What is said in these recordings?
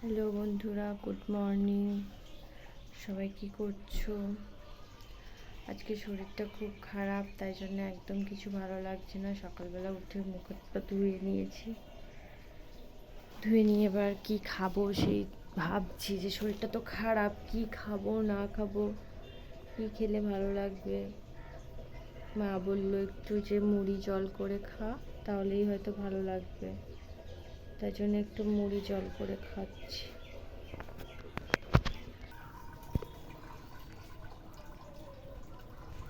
Hello বন্ধুরা, good morning. সবাই কি করছো? আজকে শরীরটা খুব খারাপ, তাই জন্য একদম কিছু ভালো লাগছে না। সকালবেলা উঠে মুখ হাত পা ধুয়ে নিয়েছি, ধুয়ে নিয়ে এবার কি খাবো সেই ভাবছি যে শরীরটা তো খারাপ, কি খাবো না খাবো, কি খেলে ভালো লাগবে। মা বললো একটু যে মুড়ি জল করে খা, তাহলেই হয়তো ভালো লাগবে। তাই জন্য একটু মুড়ি জল করে খাচ্ছি।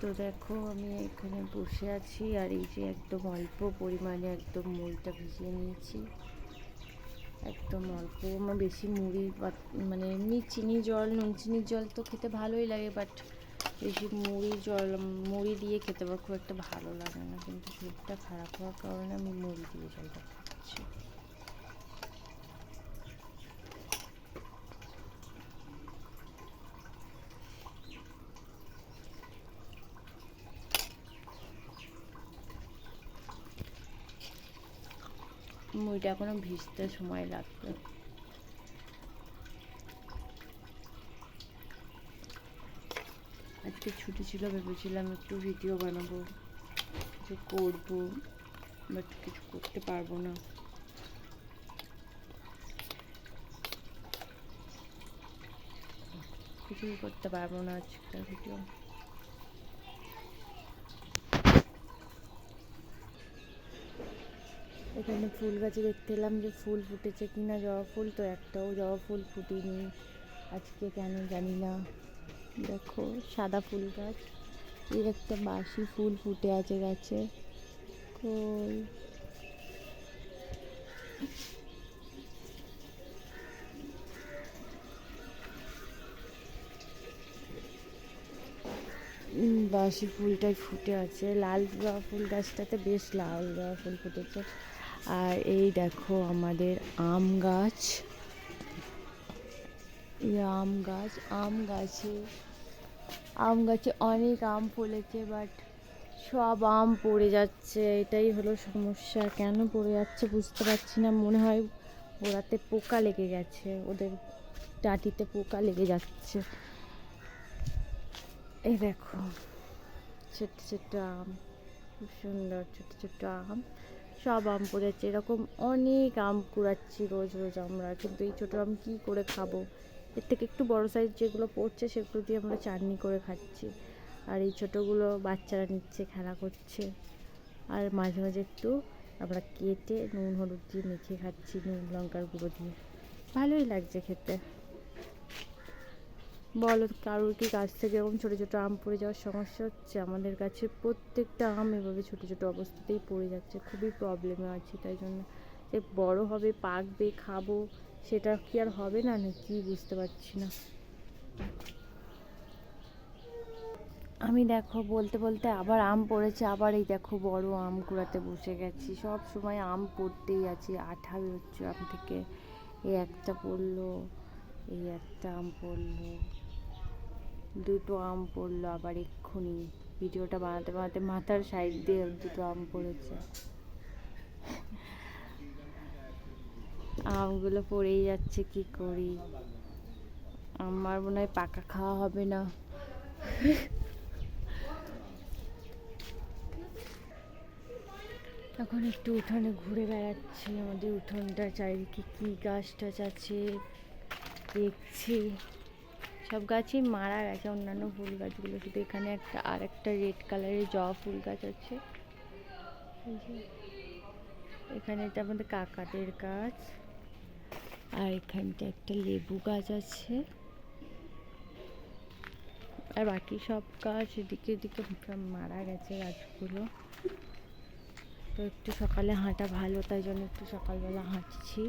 তো দেখো, আমি এখানে বসে আছি আর এই যে একদম অল্প পরিমাণে একদম মুড়িটা ভিজিয়ে নিয়েছি। একদম অল্প, আমার বেশি মুড়ি মানে এমনি চিনি জল, নুন চিনির জল তো খেতে ভালোই লাগে, বাট বেশি মুড়ি দিয়ে খেতে আমার খুব একটা ভালো লাগে না। কিন্তু শরীরটা খারাপ হওয়ার কারণে আমি মুড়ি দিয়ে জলটা খাচ্ছি। মুড়িটা এখনো ভিজতে সময় লাগবে। আজকে ছুটি ছিল, ভেবেছিলাম একটু ভিডিও বানাবো, কিছু করবো, বাট কিছু করতে পারবো না। কিছুই করতে পারবো না আজকের ভিডিও। এখানে ফুল গাছে দেখতে এলাম যে ফুল ফুটেছে কিনা, জবা ফুল। তো একটাও জবা ফুল ফুটেনি আজকে, কেন জানি না। দেখো সাদা ফুল গাছ, এর একটা বাসি ফুল ফুটে আছে গাছে। কই বাসি ফুলটাই ফুটে আছে। লাল জবা ফুল গাছটাতে বেশ লাল জবা ফুল ফুটেছে। আর এই দেখো আমাদের আম গাছ, এই আম গাছে অনেক আম ফলেছে, বাট সব আম পড়ে যাচ্ছে। এটাই হলো সমস্যা, কেন পড়ে যাচ্ছে বুঝতে পারছি না। মনে হয় গোড়াতে পোকা লেগে গেছে, ওদের ডাঁটিতে পোকা লেগে যাচ্ছে। এই দেখো ছোট্ট ছোট্ট আম, খুব সুন্দর ছোট্ট ছোট্ট আম, সব আম পড়েছে। এরকম অনেক আম কুড়াচ্ছি রোজ রোজ আমরা, কিন্তু এই ছোটো আম কী করে খাবো। এর থেকে একটু বড় সাইজ যেগুলো পড়ছে সেগুলো দিয়ে আমরা চাটনি করে খাচ্ছি, আর এই ছোটোগুলো বাচ্চারা নিচ্ছে, খেলা করছে। আর মাঝে মাঝে একটু আমরা কেটে নুন হলুদ দিয়ে মেখে খাচ্ছি, নুন লঙ্কার গুঁড়ো দিয়ে। ভালোই লাগছে খেতে। বলো, কারোর কি গাছ থেকে এরকম ছোটো ছোটো আম পড়ে যাওয়ার সমস্যা হচ্ছে? আমাদের গাছের প্রত্যেকটা আম এভাবে ছোটো ছোটো অবস্থাতেই পড়ে যাচ্ছে, খুবই প্রবলেমে আছি। তাই জন্য যে বড় হবে, পাকবে, খাবো, সেটা কি আর হবে না, কি বুঝতে পারছি না। আমি দেখো বলতে বলতে আবার আম পড়েছে, আবার এই দেখো বড় আম কুড়াতে বসে গেছি। সব সময় আম পড়তেই আছে, আঠা বেরোচ্ছে আম থেকে। এই একটা পড়লো, এই একটা আম পড়লো, দুটো আম পড়লো আবার এক্ষুনি। ভিডিওটা বানাতে বানাতে মাথার সাইড দিয়ে দুটো আম পড়েছে। আমগুলো পড়েই যাচ্ছে, কি করি। আমার মনে হয় পাকা খাওয়া হবে না। এখন একটু উঠোনে ঘুরে বেড়াচ্ছি, আমাদের উঠোনটা চারিদিকে কী গাছ টাছ আছে দেখছি। সব গাছই মারা গেছে, অন্যান্য ফুল গাছগুলো, শুধু এখানে আর একটা রেড কালারের জবা ফুল গাছ আছে। এখানে এটা আমাদের কাকাদের গাছ, আর এখানটা একটা লেবু গাছ আছে, আর বাকি সব গাছ এদিকে এদিকে মারা গেছে গাছগুলো। তো একটু সকালে হাঁটা ভালো, তাই জন্য একটু সকালবেলা হাঁটছি।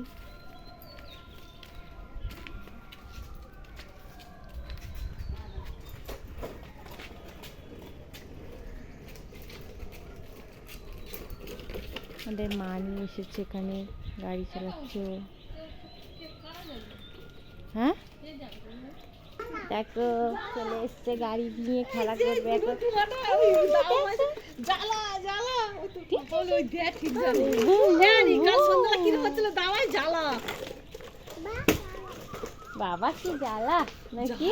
আমাদের মা নিয়ে এসেছে এখানে, গাড়ি চালাচ্ছে। হ্যাঁ দেখো চলে এসছে গাড়ি নিয়ে, খেলা করবে এখন। বাবা কি জ্বালা নাকি?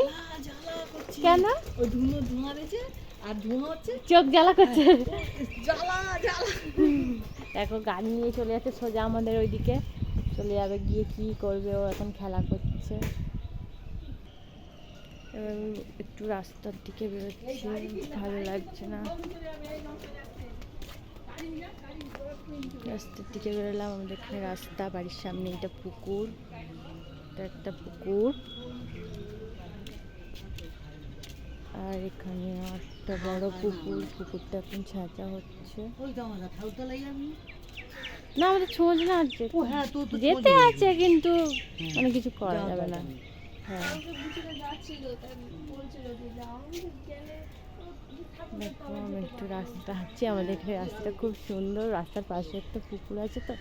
কেন? ওই ধুঁয়া দিয়েছে আর ধুঁয়া হচ্ছে, চোখ জ্বালা করছে। জ্বালা জ্বালা। দেখো গাড়ি নিয়ে চলে যাচ্ছে সোজা আমাদের ওইদিকে চলে যাবে, গিয়ে কি করবে ও এখন খেলা করছে। এবার একটু রাস্তার দিকে বেরোচ্ছি, ভালো লাগছে না। রাস্তার দিকে বেরোলাম, আমাদের এখানে রাস্তা, বাড়ির সামনে এটা পুকুর, এটা একটা পুকুর, আর এখানে একটা বড় পুকুর, পুকুরটা এখন ছাঁচা হচ্ছে। না আমাদের ছোঁজ না আছে, যেতে আছে কিন্তু মানে কিছু করা যাবে না। হ্যাঁ দেখো আমি একটু রাস্তা হাঁটছি, আমাদের এখানে রাস্তাটা খুব সুন্দর, রাস্তার পাশে একটা পুকুর আছে তো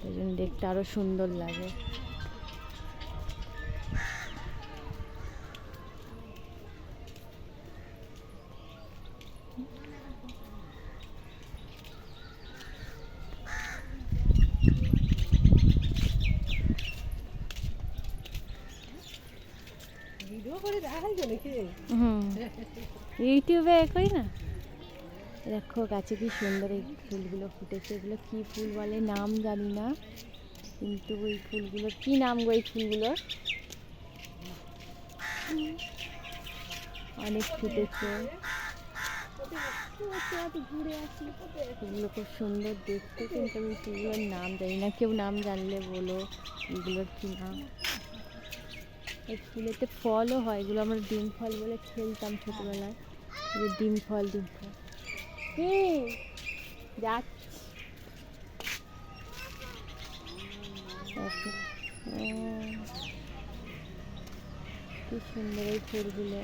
ওই জন্য দেখতে আরো সুন্দর লাগে। ইউটিউবে করি না। দেখো গাছে কি সুন্দর এই ফুলগুলো ফুটেছে, এগুলো কি ফুল বলে নাম জানি না, কিন্তু ওই ফুলগুলোর কি নাম গো? এই ফুলগুলোর অনেক ফুটেছে, ফুলগুলো খুব সুন্দর দেখতে, কিন্তু আমি ফুলগুলোর নাম জানি না, কেউ নাম জানলে বলো এগুলোর কি নাম। এই ফুলেতে ফলও হয়, এগুলো আমরা ডিম ফল বলে খেলতাম ছোটবেলায়, ডিম ফল ডিম ফল। যাচ্ছি কি সুন্দর এই ফুলগুলো।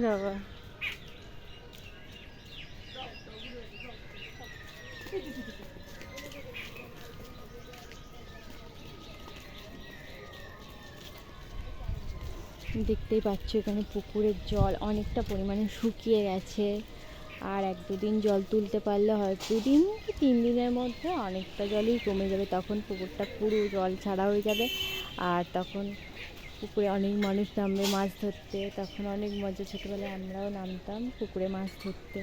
বাবা দেখতেই পাচ্ছ এখানে পুকুরের জল অনেকটা পরিমাণে শুকিয়ে গেছে, আর 1-2 দিন জল তুলতে পারলে হয়, 2 দিন কি 3 দিনের মধ্যে অনেকটা জলই কমে যাবে, তখন পুকুরটা পুরো জল ছাড়া হয়ে যাবে। আর তখন পুকুরে অনেক মানুষ নামবে মাছ ধরতে, তখন অনেক মজা, ছোটোবেলায় আমরাও নামতাম পুকুরে মাছ ধরতে।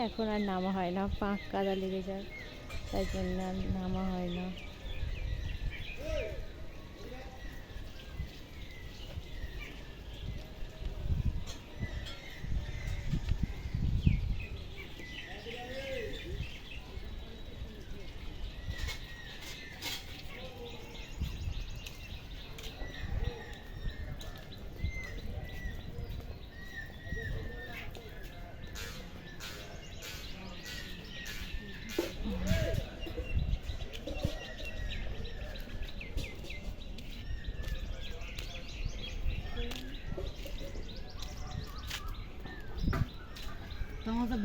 এখন আর নামা হয় না, পাঁক কাদা লেগে যায়, তাই জন্য আর নামা হয় না।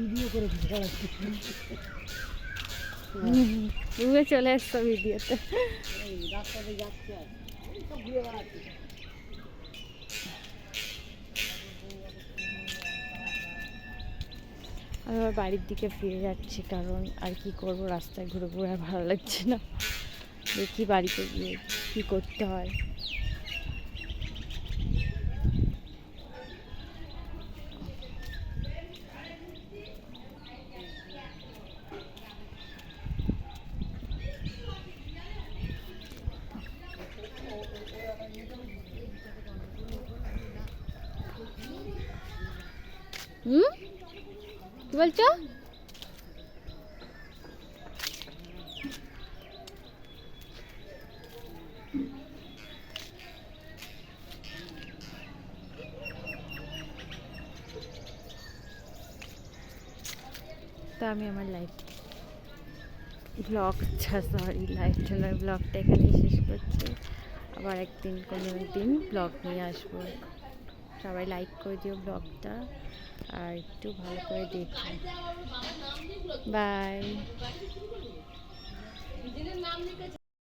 ভিডিও করে তুমি চলে আসছো ভিডিওতে। রাস্তাতে যাচ্ছে আর সব ঘুরে বেড়াচ্ছে। আমি আবার বাড়ির দিকে ফিরে যাচ্ছি, কারণ আর কি করব, রাস্তায় ঘুরে ঘুরে আর ভালো লাগছে না, দেখি বাড়িতে গিয়ে কী করতে হয়। কি বলছো? তো আমি আমার লাইফটা নয় ব্লগটা এখানেই শেষ করছি, আবার একদিন কোনো দিন ব্লগ নিয়ে আসবো। সবাই লাইক করে দিও ব্লগটা। আর একটু ভালো করে দেখো। বাই।